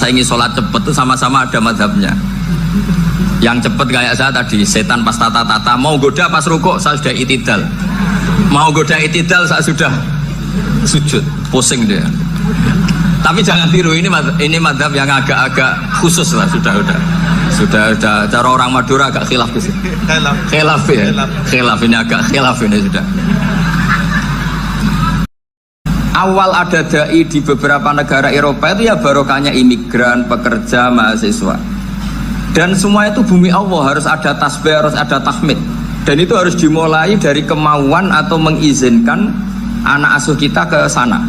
saingi sholat cepet itu sama-sama ada mazhabnya. Yang cepet kayak saya tadi, setan pas tata-tata, mau goda pas rukuk saya sudah itidal, mau goda itidal saya sudah sujud, pusing dia. Tapi jangan tiru, ini mazhab yang agak-agak khusus lah, sudah cara orang Madura agak khilaf sih. Khilaf ya. Khilaf ini agak khilaf ini sudah. Awal ada dai di beberapa negara Eropa itu ya barokahnya imigran, pekerja, mahasiswa. Dan semua itu bumi Allah, harus ada tasbih, harus ada tahmid. Dan itu harus dimulai dari kemauan atau mengizinkan anak asuh kita ke sana.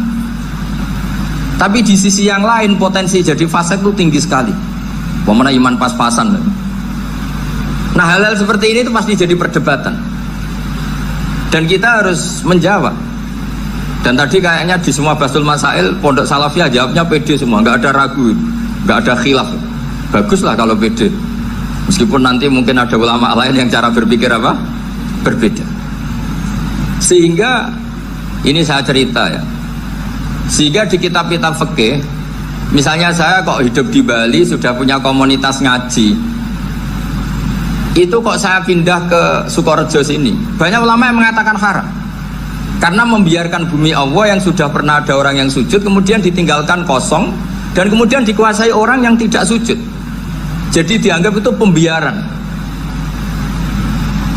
Tapi di sisi yang lain potensi jadi fasik itu tinggi sekali. Pemana iman pas-pasan. Nah hal-hal seperti ini itu pasti jadi perdebatan. Dan kita harus menjawab. Dan tadi kayaknya di semua Basul Masail Pondok Salafiyah jawabnya pede semua, nggak ada ragu, nggak ada khilaf. Baguslah kalau pede. Meskipun nanti mungkin ada ulama lain yang cara berpikir apa? Berbeda. Sehingga ini saya cerita ya. Sehingga di kitab-kitab fikih, misalnya saya kok hidup di Bali sudah punya komunitas ngaji, itu kok saya pindah ke Sukorejo sini, banyak ulama yang mengatakan haram. Karena membiarkan bumi Allah yang sudah pernah ada orang yang sujud kemudian ditinggalkan kosong dan kemudian dikuasai orang yang tidak sujud. Jadi dianggap itu pembiaran.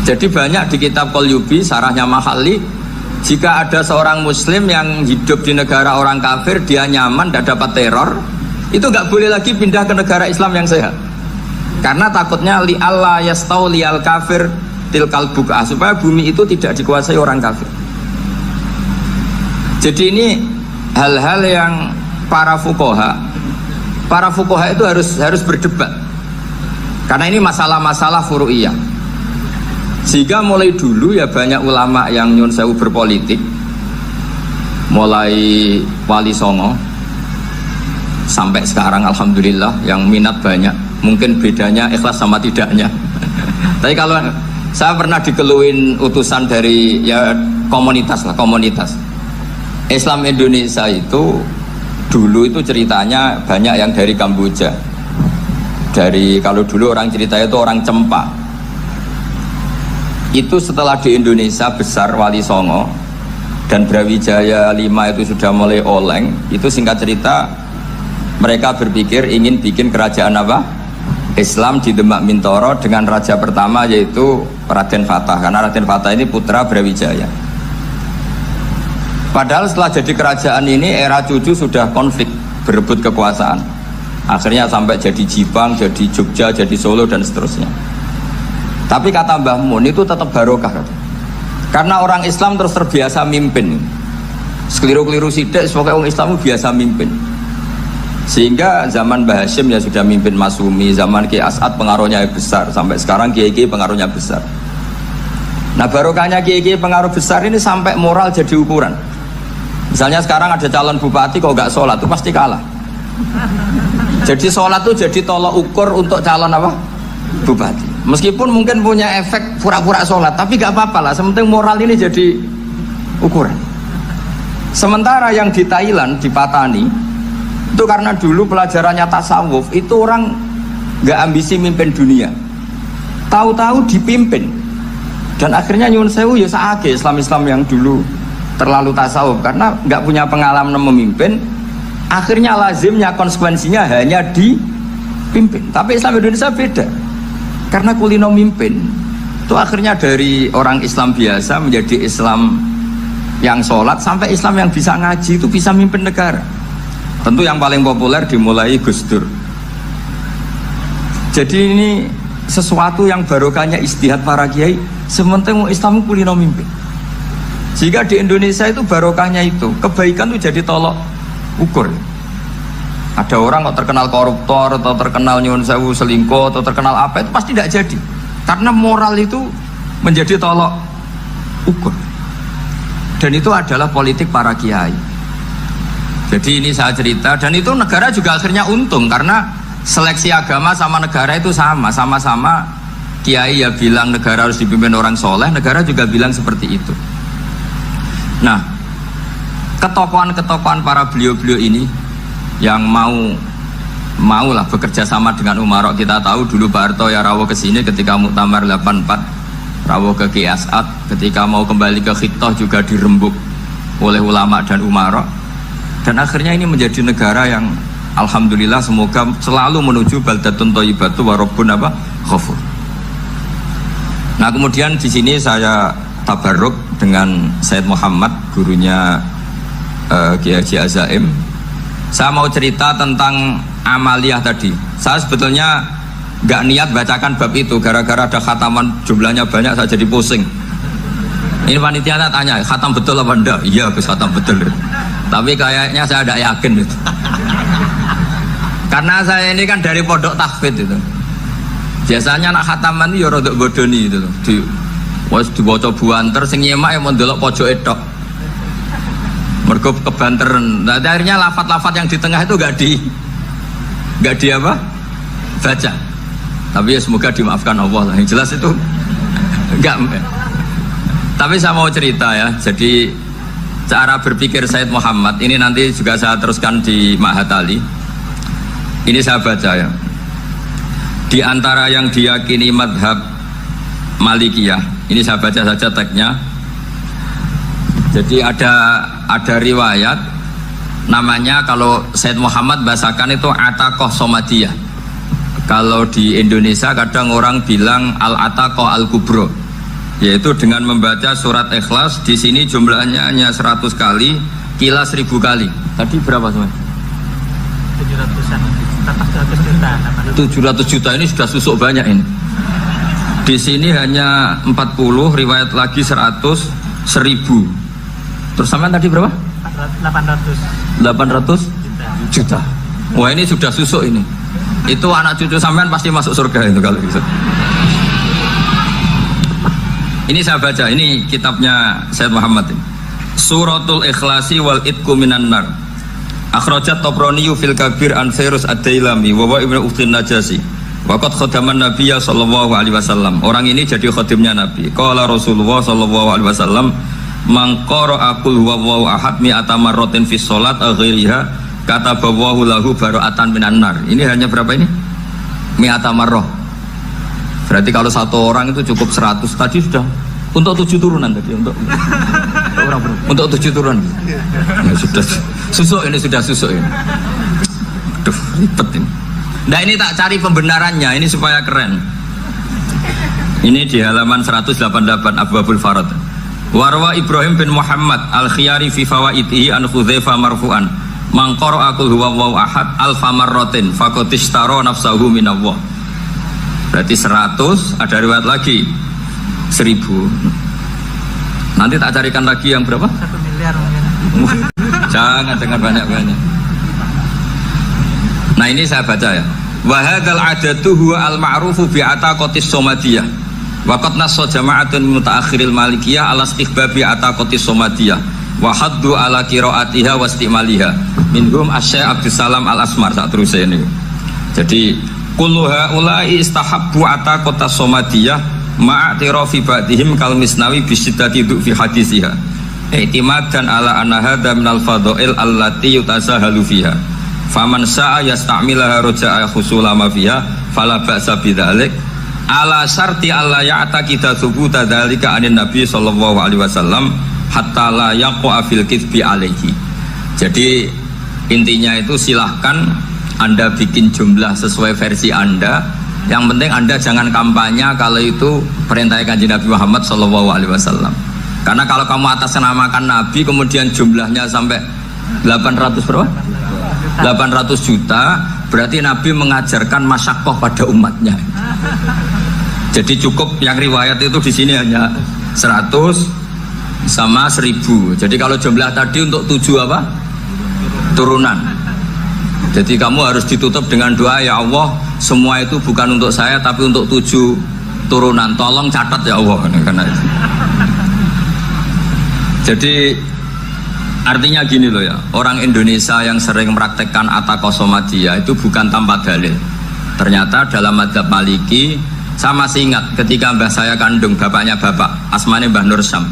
Jadi banyak di kitab Qalyubi, sarahnya Mahalli, jika ada seorang muslim yang hidup di negara orang kafir, dia nyaman, tidak dapat teror, itu nggak boleh lagi pindah ke negara Islam yang sehat. Karena takutnya li Allah yastau lial kafir tilkal buka, supaya bumi itu tidak dikuasai orang kafir. Jadi ini hal-hal yang para fuqaha itu harus berdebat. Karena ini masalah-masalah furu'iyah. Sehingga mulai dulu ya banyak ulama yang nyun sewu berpolitik, mulai Wali Songo sampai sekarang alhamdulillah yang minat banyak. Mungkin bedanya ikhlas sama tidaknya. Tapi kalau saya pernah dikeluhin utusan dari ya komunitas Islam Indonesia itu dulu itu ceritanya banyak yang dari Kamboja. Dari kalau dulu orang cerita itu orang Cempa. Itu setelah di Indonesia besar Wali Songo dan Brawijaya 5 itu sudah mulai oleng, itu singkat cerita mereka berpikir ingin bikin kerajaan apa? Islam di Demak Mintoro dengan raja pertama yaitu Raden Fatah, karena Raden Fatah ini putra Brawijaya. Padahal setelah jadi kerajaan ini era cucu sudah konflik, berebut kekuasaan. Akhirnya sampai jadi Jipang, jadi Jogja, jadi Solo dan seterusnya. Tapi kata Mbah Mun itu tetap barokah. Karena orang Islam terus terbiasa mimpin. Sekeliru-keliru sidik, sebagai orang Islam biasa mimpin. Sehingga zaman Mbah Hashim ya sudah mimpin Masumi, zaman Kiai As'ad pengaruhnya besar, sampai sekarang Kiai pengaruhnya besar. Nah barokahnya Kiai pengaruh besar ini sampai moral jadi ukuran. Misalnya sekarang ada calon bupati kok nggak sholat itu pasti kalah. Jadi sholat itu jadi tolok ukur untuk calon apa? Bupati. Meskipun mungkin punya efek pura-pura sholat, tapi nggak apa-apa lah. Sementing moral ini jadi ukuran. Sementara yang di Thailand, di Patani, itu karena dulu pelajarannya tasawuf, itu orang nggak ambisi mimpin dunia. Tahu-tahu dipimpin. Dan akhirnya nyuwun sewu ya saake Islam-Islam yang dulu terlalu tasawuf karena nggak punya pengalaman memimpin, akhirnya lazimnya konsekuensinya hanya dipimpin. Tapi Islam Indonesia beda karena kulino mimpin itu akhirnya dari orang Islam biasa menjadi Islam yang sholat sampai Islam yang bisa ngaji itu bisa mimpin negara. Tentu yang paling populer dimulai Gus Dur. Jadi ini sesuatu yang barokahnya istihad para kiai, sementing Islam kulino mimpin. Jika di Indonesia itu barokahnya itu, kebaikan itu jadi tolok ukur. Ada orang kok terkenal koruptor atau terkenal nyuwun sewu selingkuh atau terkenal apa, itu pasti tidak jadi. Karena moral itu menjadi tolok ukur. Dan itu adalah politik para kiai. Jadi ini saya cerita, dan itu negara juga akhirnya untung karena seleksi agama sama negara itu sama-sama kiai ya bilang negara harus dipimpin orang soleh, negara juga bilang seperti itu. Nah, ketokohan-ketokohan para beliau-beliau ini yang mau maulah bekerja sama dengan Umarok. Kita tahu dulu Pak Harto ya rawuh ke sini ketika Muktamar 84, rawuh ke Ki As'ad, ketika mau kembali ke Khittah juga dirembuk oleh ulama dan Umarok. Dan akhirnya ini menjadi negara yang alhamdulillah semoga selalu menuju baldatun thayyibatu wa rabbun ghafur. Nah, kemudian di sini saya tabarruk dengan Said Muhammad, gurunya Kiai Haji Azaim. Saya mau cerita tentang amaliyah tadi. Saya sebetulnya nggak niat bacakan bab itu, gara-gara ada khataman jumlahnya banyak saya jadi pusing. Ini panitia tanya, khatam betul apa enggak? Iya, habis khatam betul. Tapi kayaknya saya tidak yakin itu. Karena saya ini kan dari pondok tahfidz itu. Biasanya anak khataman itu ya rodok bodoni itu. Dibaca buanter sing nyemak yang mendelok pojok tok. Mergo kebanteran. Nah, akhirnya lafat-lafat yang di tengah itu enggak di apa? Baca. Tapi ya semoga dimaafkan Allah lah. Yang jelas itu enggak. Tapi saya mau cerita ya. Jadi cara berpikir Said Muhammad ini nanti juga saya teruskan di Ma'had Ali. Ini saya baca ya. Di antara yang diyakini madhab Malikiyah, ini saya baca saja teksnya. Jadi ada riwayat namanya, kalau Said Muhammad bahasakan itu Ataqah Somadiyah. Kalau di Indonesia kadang orang bilang Al-Ataqah Al-Kubro, yaitu dengan membaca surat Ikhlas. Di sini jumlahnya hanya 100 kali, kila 1000 kali. Tadi berapa semua? 700 juta ini sudah susuk banyak ini. Di sini hanya 40, riwayat lagi 100, 1000. Terus sampean tadi berapa? 800 juta. Wah, ini sudah susuk ini. Itu anak cucu sampean pasti masuk surga itu kalau bisa. Ini saya baca, ini kitabnya Said Muhammad ini. Suratul Ikhlasi wal Itqu minan nar. Akhrajat Tabrani fil Kabir an Fairuz ad-Dailami wa Ibnu Ukhtin Najasi. Waqad khadaman Nabiyya sallallahu alaihi wasallam. Orang ini jadi khadimnya Nabi. Qala Rasulullah sallallahu alaihi wasallam, "Man qara'a qul huwallahu ahad mi'ata marratin fi shalat ghairiha katabahu lahu bara'atan minan nar." Ini hanya berapa ini? Mi'ata marrah. Berarti kalau satu orang itu cukup 100. Tadi sudah untuk 7 turunan tadi, untuk orang untuk 7 turunan. Ya, sudah susuk ini, sudah susuk ini. Aduh, ribet ini. Nah, ini tak cari pembenarannya ini supaya keren. Ini di halaman 188 Abwabul Farad. Warwa Ibrahim bin Muhammad Al-Khiyari fi fawaitihi an Hudzaifah marfu'an. Man qara'a qul huwallahu ahad alfa marratin faqad ishtara nafsahu minallah. Berarti 100, ada riwayat lagi 1000. Nanti tak carikan lagi yang berapa? 1 miliar mungkin. Jangan banyak-banyak. Nah, ini saya baca ya. Wa hadzal adatu huwa al-ma'rufu bi ataqatis somadiyah. Wa qad nassa jama'atun mutaakhiril malikiyah ala istihbabi ataqatis somadiyah wa haddu ala qiraatiha wa istimaliha. Minhum Asy-Syaikh Abdus Salam Al-Asmar sak teruse ini. Jadi kullu haula'i istahabbu ataqatas somadiyah ma'atirafi ba'dihim kal Misnawi bi syiddati fi hadisiha. I'timadan ala anna hadza minal fadha'il allati yutasahalu fiha. Faman sa'a yasta'milaha roja'a khusula ma fiha fala ba'sa bidzalik ala syarti alla ya'taqida thubuta dzalika anin nabi sallallahu alaihi wasallam hatta la yaqa fil kitsbi alaihi. Jadi intinya itu silahkan Anda bikin jumlah sesuai versi Anda. Yang penting Anda jangan kampanye kalau itu perintah Kanjeng Nabi Muhammad sallallahu alaihi wasallam. Karena kalau kamu atasnamakan Nabi kemudian jumlahnya sampai 800 berapa? 800 juta, berarti Nabi mengajarkan masyaqqah pada umatnya. Jadi cukup yang riwayat itu di sini hanya 100 sama 1000. Jadi kalau jumlah tadi untuk 7 apa? Turunan. Jadi kamu harus ditutup dengan doa, ya Allah, semua itu bukan untuk saya tapi untuk 7 turunan. Tolong catat ya Allah, karena itu. Jadi artinya gini loh ya, orang Indonesia yang sering mempraktekkan ataqah somadiyah itu bukan tanpa dalil. Ternyata dalam madzhab Maliki, saya masih ingat ketika mbah saya kandung, bapaknya bapak, asmane Mbah Nur Syam,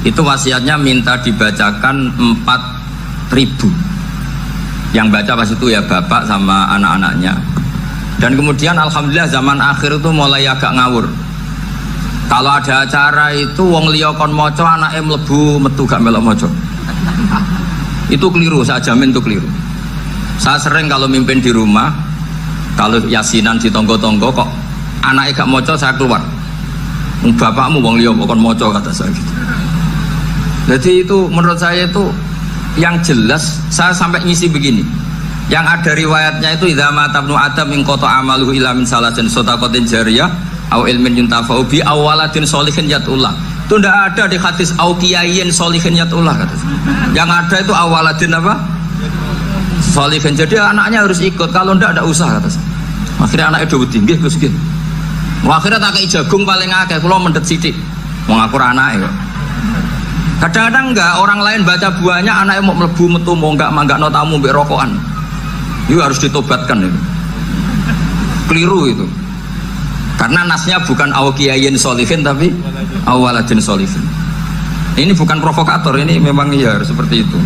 itu wasiatnya minta dibacakan 4000. Yang baca pas itu ya bapak sama anak-anaknya. Dan kemudian alhamdulillah zaman akhir itu mulai agak ngawur. Kalau ada acara itu wong liya kon maca anake mlebu metu gak melok maca. Itu keliru, saya jamin itu keliru. Saya sering kalau mimpin di rumah, kalau yasinan di tonggo-tonggo kok anaknya gak maca saya keluar. Bapakmu wong liya kok kon maca kata saya gitu. Jadi itu menurut saya itu yang jelas saya sampai ngisi begini. Yang ada riwayatnya itu idza mata ibnu adam min qata amaluhu illa min salatin shadaqatin jariyah au ilmin yuntafa'u bi awaladin sholihin yatullah. Itu tidak ada di hadis au kiyayin sholihin yatullah kata. Yang ada itu awaladin apa? Sholihin. Jadi anaknya harus ikut, kalau tidak ada usaha kata. Akhirnya anaknya do tinggi Gus nggih. Akhirnya tak kei jagung paling akeh kula mendet sithik. Wong aku anake kok. Kadang-kadang enggak, orang lain baca buahnya anaknya mau mlebu metu mau enggak manggakno tamu mbek rokokan. Itu harus ditobatkan itu. Keliru itu. Karena nasnya bukan awkiyayin sholihin tapi awaladin sholihin. Ini bukan provokator, ini memang ya seperti itu.